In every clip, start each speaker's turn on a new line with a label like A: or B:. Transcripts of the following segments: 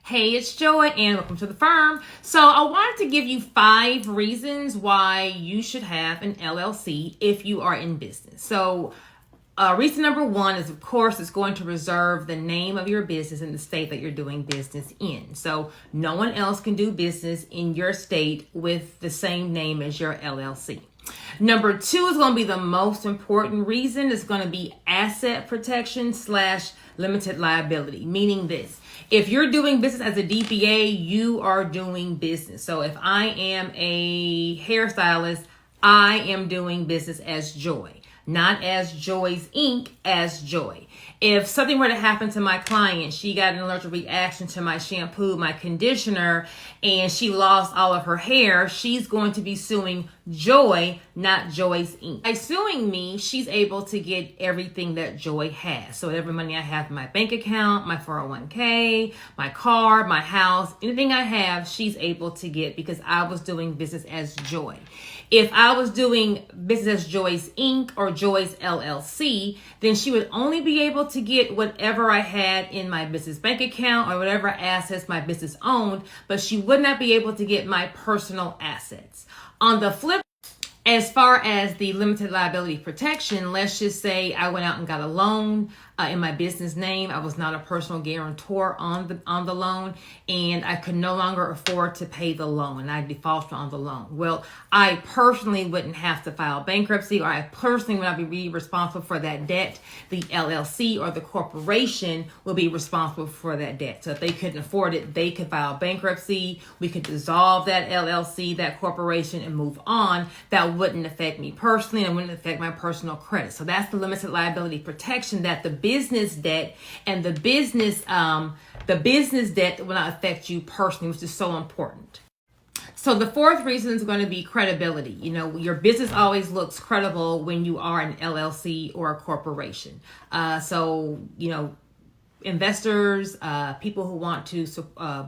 A: Hey, it's Joy and welcome to the firm. So I wanted to give you 5 reasons why you should have an LLC if you are in business. So reason number 1 is, of course, it's going to reserve the name of your business in the state that you're doing business in. So no one else can do business in your state with the same name as your LLC. Number 2 is going to be the most important reason. It's going to be asset protection / limited liability, meaning this. If you're doing business as a DBA, you are doing business. So if I am a hairstylist, I am doing business as Joy, not as Joy's Inc., as Joy. If something were to happen to my client, she got an allergic reaction to my shampoo, my conditioner, and she lost all of her hair, she's going to be suing Joy, not Joy's Inc. By suing me, she's able to get everything that Joy has. So every money I have in my bank account, my 401k, my car, my house, anything I have, she's able to get because I was doing business as Joy. If I was doing business as Joy's Inc. or Joy's LLC, then she would only be able to get whatever I had in my business bank account or whatever assets my business owned, but she would not be able to get my personal assets. On the flip, as far as the limited liability protection, let's just say I went out and got a loan in my business name. I was not a personal guarantor on the loan, and I could no longer afford to pay the loan, and I defaulted on the loan. Well, I personally wouldn't have to file bankruptcy, or I personally would not be responsible for that debt. The LLC or the corporation will be responsible for that debt. So if they couldn't afford it, they could file bankruptcy. We could dissolve that LLC, that corporation, and move on. That wouldn't affect me personally and wouldn't affect my personal credit. So that's the limited liability protection, that the business debt and the business debt will not affect you personally, which is so important. So the 4th reason is going to be credibility. You know, your business always looks credible when you are an LLC or a corporation. Investors, people who want to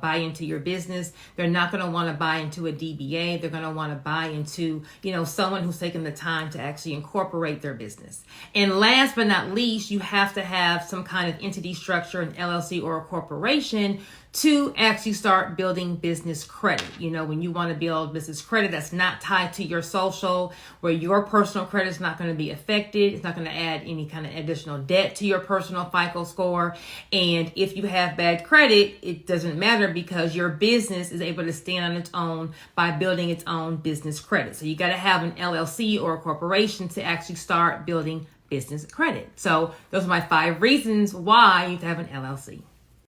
A: buy into your business, they're not going to want to buy into a DBA. They're going to want to buy into, someone who's taken the time to actually incorporate their business. And last but not least, you have to have some kind of entity structure, an LLC or a corporation, to actually start building business credit. When you want to build business credit that's not tied to your social, where your personal credit is not going to be affected. It's not going to add any kind of additional debt to your personal FICO score. And if you have bad credit, it doesn't matter because your business is able to stand on its own by building its own business credit. So you got to have an LLC or a corporation to actually start building business credit. So those are my 5 reasons why you have to have an LLC.